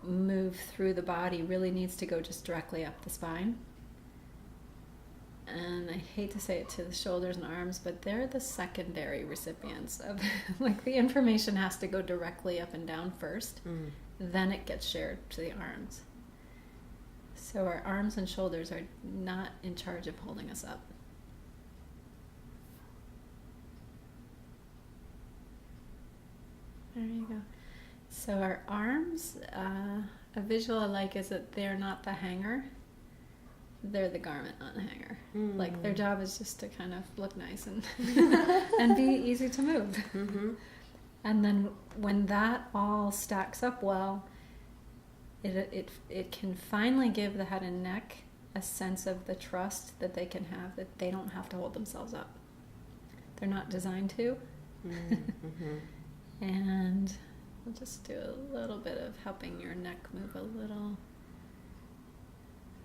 S2: move through the body really needs to go just directly up the spine. And I hate to say it to the shoulders and arms, but they're the secondary recipients of like the information has to go directly up and down first, then it gets shared to the arms. So our arms and shoulders are not in charge of holding us up. There you go. So our arms, a visual I like is that they're not the hanger. They're the garment, not the hanger. Like their job is just to kind of look nice and and be easy to move. And then when that all stacks up well, it can finally give the head and neck a sense of the trust that they can have, that they don't have to hold themselves up. They're not designed to.
S1: Mm-hmm.
S2: And we'll just do a little bit of helping your neck move a little.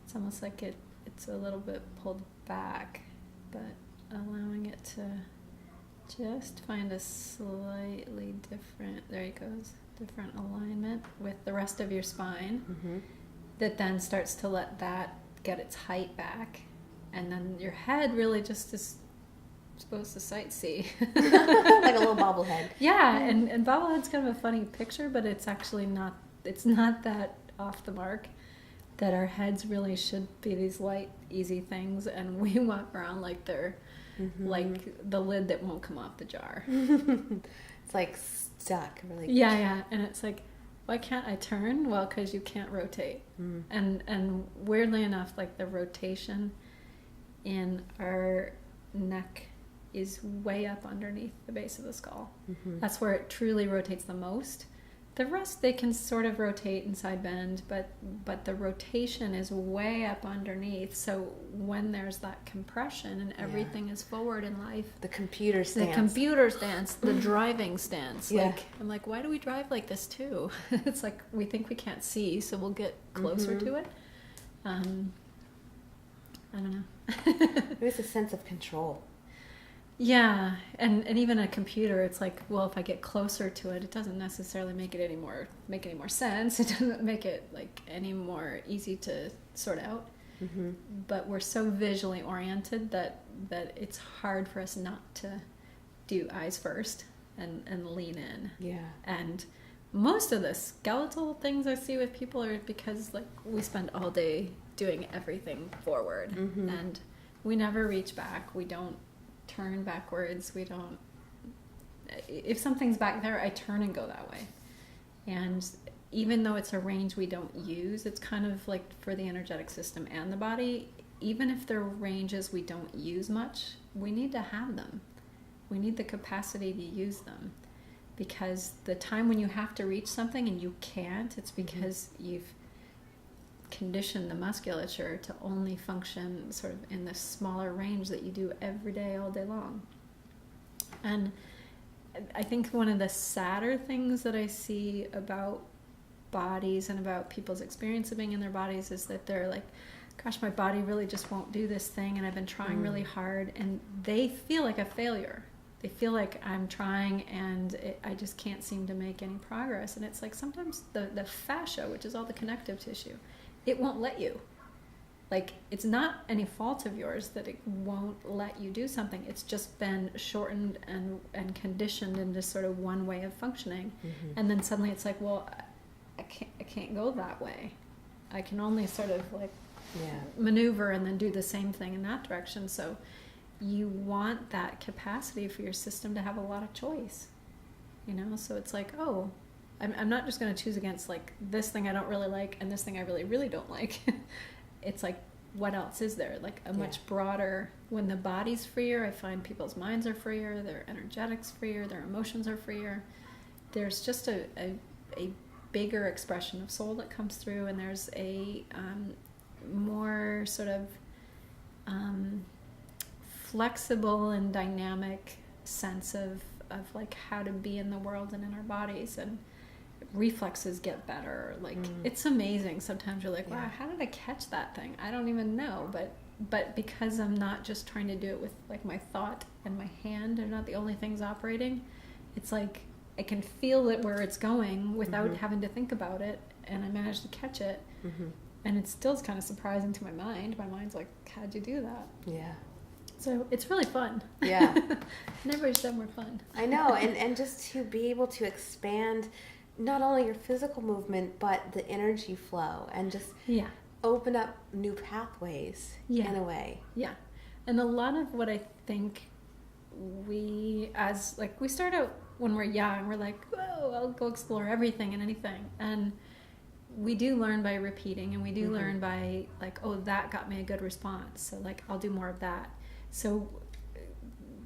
S2: It's almost like it's a little bit pulled back, but allowing it to just find a slightly different, there it goes, different alignment with the rest of your spine.
S1: Mm-hmm.
S2: That then starts to let that get its height back. And then your head really just is supposed to sightsee.
S1: Like a little bobblehead.
S2: Yeah, and bobblehead's kind of a funny picture, but it's actually not, it's not that off the mark. That our heads really should be these light, easy things, and we walk around like they're like the lid that won't come off the jar.
S1: It's like stuck. Really.
S2: Yeah, and it's like, why can't I turn? Well, because you can't rotate. And weirdly enough, like the rotation in our neck is way up underneath the base of the skull. That's where it truly rotates the most. The rest, they can sort of rotate and side bend, but the rotation is way up underneath. So when there's that compression and everything is forward in life,
S1: the computer stance,
S2: the driving stance.
S1: Yeah.
S2: Like, I'm like, why do we drive like this too? It's like we think we can't see, so we'll get closer to it. I don't know.
S1: There's a sense of control.
S2: Yeah, and even a computer, it's like, well, if I get closer to it, it doesn't necessarily make any more sense. It doesn't make it like any more easy to sort out. But we're so visually oriented that it's hard for us not to do eyes first and lean in.
S1: Yeah.
S2: And most of the skeletal things I see with people are because like we spend all day doing everything forward, and we never reach back. We don't turn backwards. We don't, if something's back there, I turn and go that way. And even though it's a range we don't use, it's kind of like for the energetic system and the body, even if they're ranges we don't use much, we need to have them. We need the capacity to use them, because the time when you have to reach something and you can't, it's because you've condition the musculature to only function sort of in this smaller range that you do every day, all day long. And I think one of the sadder things that I see about bodies and about people's experience of being in their bodies is that they're like, gosh, my body really just won't do this thing, and I've been trying really hard, and they feel like a failure. They feel like I'm trying and I just can't seem to make any progress. And it's like sometimes the fascia, which is all the connective tissue, it won't let you. Like, it's not any fault of yours that it won't let you do something. It's just been shortened and conditioned into sort of one way of functioning. And then suddenly it's like, well, I can't go that way. I can only sort of like maneuver and then do the same thing in that direction. So you want that capacity for your system to have a lot of choice, you know? So it's like, oh, I'm not just going to choose against like this thing I don't really like and this thing I really, really don't like. It's like, what else is there? Like a much broader, when the body's freer, I find people's minds are freer, their energetics freer, their emotions are freer. There's just a bigger expression of soul that comes through, and there's a more sort of flexible and dynamic sense of like how to be in the world and in our bodies, and reflexes get better. Like it's amazing. Sometimes you're like, wow, how did I catch that thing? I don't even know. But because I'm not just trying to do it with like my thought and my hand, they're not the only things operating. It's like I can feel it where it's going without having to think about it, and I managed to catch it. And it still is kind of surprising to my mind. My mind's like, how'd you do that?
S1: Yeah.
S2: So it's really fun.
S1: Yeah.
S2: Never said more fun.
S1: I know, and just to be able to expand not only your physical movement, but the energy flow, and just open up new pathways in a way. Yeah.
S2: And a lot of what I think we start out when we're young, we're like, whoa, I'll go explore everything and anything. And we do learn by repeating, and we do learn by like, oh, that got me a good response, so like I'll do more of that. So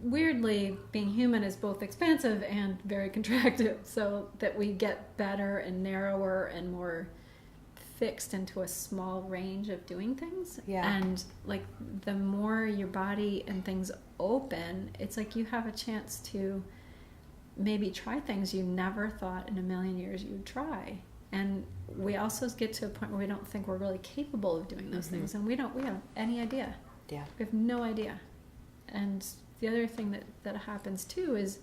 S2: weirdly, being human is both expansive and very contractive, so that we get better and narrower and more fixed into a small range of doing things.
S1: Yeah.
S2: And like the more your body and things open, it's like you have a chance to maybe try things you never thought in a million years you would try. And we also get to a point where we don't think we're really capable of doing those things, and we have any idea.
S1: Yeah.
S2: We have no idea. And the other thing that happens too is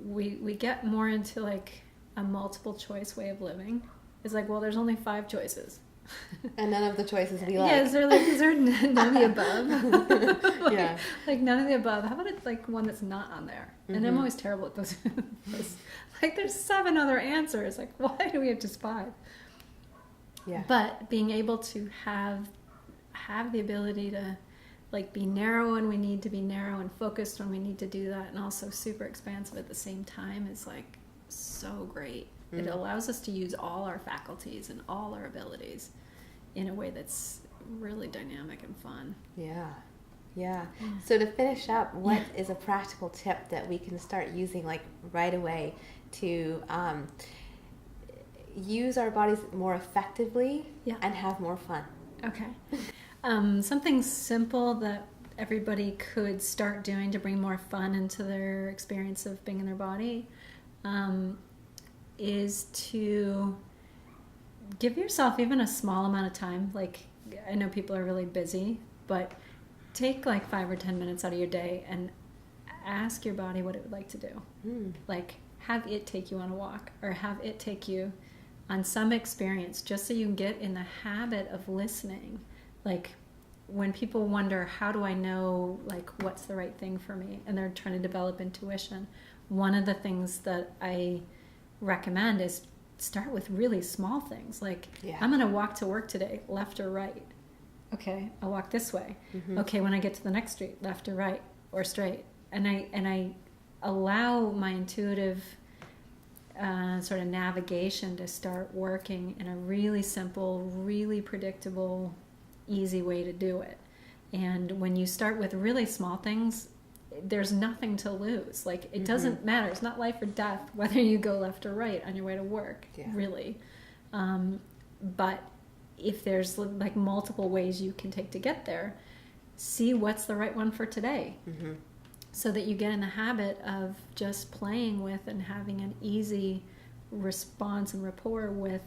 S2: we get more into like a multiple choice way of living. It's like, well, there's only 5 choices.
S1: And none of the choices we like.
S2: Yeah, is there none of the above?
S1: Yeah.
S2: Like none of the above. How about it's like one that's not on there? And I'm always terrible at those. Like there's 7 other answers. Like why do we have just 5?
S1: Yeah.
S2: But being able to have the ability to like be narrow when we need to be narrow and focused when we need to do that, and also super expansive at the same time is like so great. It allows us to use all our faculties and all our abilities in a way that's really dynamic and fun.
S1: Yeah. Yeah. So to finish up, what is a practical tip that we can start using like right away to use our bodies more effectively and have more fun?
S2: Okay. Something simple that everybody could start doing to bring more fun into their experience of being in their body is to give yourself even a small amount of time. Like, I know people are really busy, but take like 5 or 10 minutes out of your day and ask your body what it would like to do. Like, have it take you on a walk, or have it take you on some experience, just so you can get in the habit of listening. Like, when people wonder, how do I know like what's the right thing for me, and they're trying to develop intuition, one of the things that I recommend is start with really small things. Like, I'm going to walk to work today, left or right? Okay, I'll walk this way. Okay, when I get to the next street, left or right or straight? And I allow my intuitive sort of navigation to start working in a really simple, really predictable, easy way to do it. And when you start with really small things, there's nothing to lose. Like, it doesn't matter. It's not life or death whether you go left or right on your way to work, really. But if there's like multiple ways you can take to get there, see what's the right one for today. So that you get in the habit of just playing with and having an easy response and rapport with,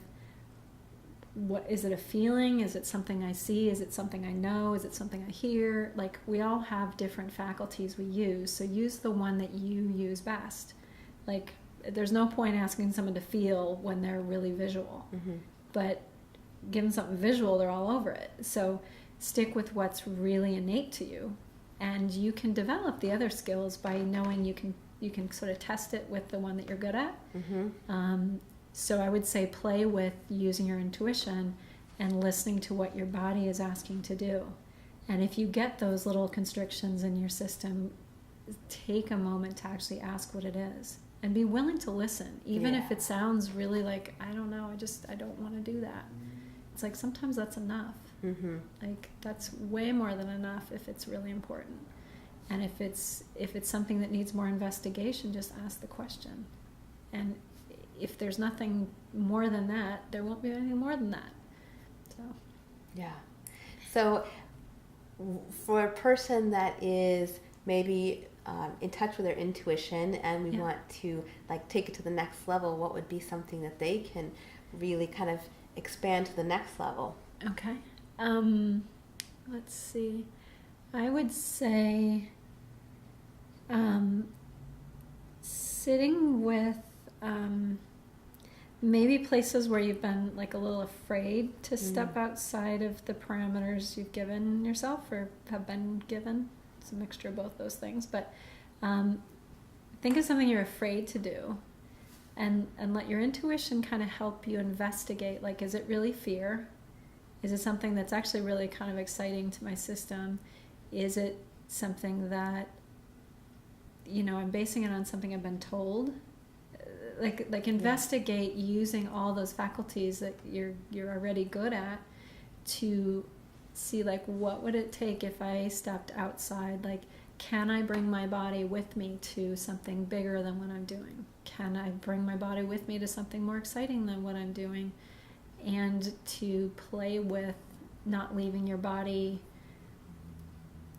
S2: what is it, a feeling? Is it something I see? Is it something I know? Is it something I hear? Like, we all have different faculties we use, so use the one that you use best. Like, there's no point asking someone to feel when they're really visual, but give them something visual, they're all over it. So stick with what's really innate to you, and you can develop the other skills by knowing you can sort of test it with the one that you're good at. So I would say play with using your intuition and listening to what your body is asking to do. And if you get those little constrictions in your system, take a moment to actually ask what it is. And be willing to listen, even if it sounds really like, I don't know, I don't want to do that. It's like, sometimes that's enough. Like, that's way more than enough if it's really important. And if it's something that needs more investigation, just ask the question. And if there's nothing more than that, there won't be anything more than that. So, yeah.
S1: So, for a person that is maybe in touch with their intuition, and we want to like take it to the next level, what would be something that they can really kind of expand to the next level?
S2: Okay. Let's see. I would say sitting with maybe places where you've been like a little afraid to step outside of the parameters you've given yourself or have been given. It's a mixture of both those things, but think of something you're afraid to do, and let your intuition kind of help you investigate. Like, is it really fear? Is it something that's actually really kind of exciting to my system? Is it something that, I'm basing it on something I've been told? Like investigate using all those faculties that you're already good at to see, like, what would it take if I stepped outside? Like, can I bring my body with me to something bigger than what I'm doing? Can I bring my body with me to something more exciting than what I'm doing? and to play with not leaving your body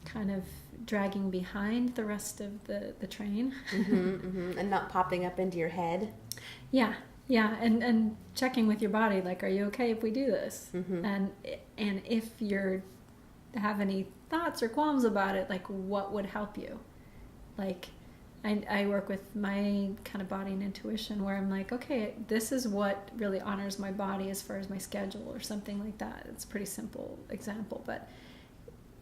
S2: kind of dragging behind the rest of the train.
S1: And not popping up into your head.
S2: Yeah, and checking with your body, like, are you okay if we do this? And if you're have any thoughts or qualms about it, like, what would help you? Like, I work with my kind of body and intuition, where I'm like, okay, this is what really honors my body as far as my schedule or something like that. It's a pretty simple example, but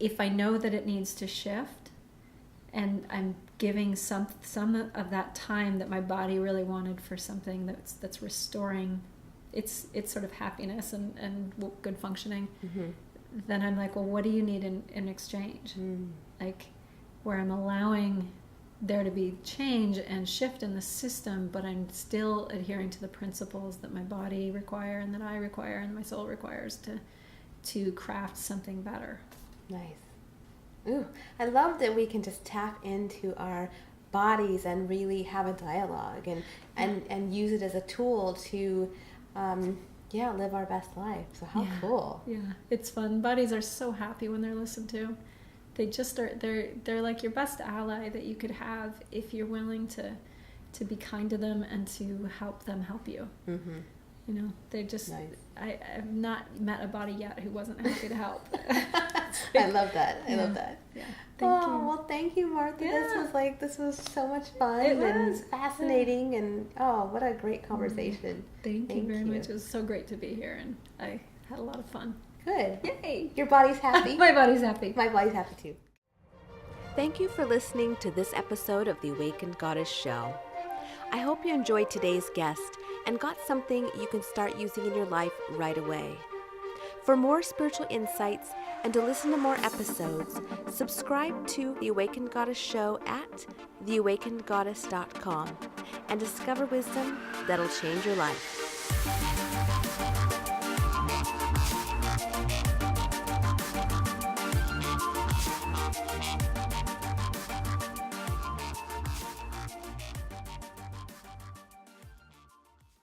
S2: if I know that it needs to shift, and I'm giving some of that time that my body really wanted for something that's restoring its sort of happiness and good functioning, then I'm like, well, what do you need in exchange? Like, where I'm allowing there to be change and shift in the system, but I'm still adhering to the principles that my body require and that I require and my soul requires to craft something better.
S1: Nice. Ooh, I love that we can just tap into our bodies and really have a dialogue and use it as a tool to live our best life. So how cool.
S2: Yeah, it's fun. Bodies are so happy when they're listened to. They just are, they're like your best ally that you could have if you're willing to be kind to them and to help them help you. You know, they just, nice. I've not met a body yet who wasn't happy to help.
S1: I love that. I love that.
S2: Yeah. Thank you.
S1: Well, thank you, Martha.
S2: Yeah.
S1: This was so much fun
S2: and
S1: fascinating, and what a great conversation.
S2: Thank you very much. It was so great to be here, and I had a lot of fun.
S1: Good.
S2: Yay.
S1: Your body's happy.
S2: My body's happy.
S1: My body's happy too. Thank you for listening to this episode of the Awakened Goddess Show. I hope you enjoyed today's guest and got something you can start using in your life right away. For more spiritual insights and to listen to more episodes, subscribe to The Awakened Goddess Show at theawakenedgoddess.com and discover wisdom that'll change your life.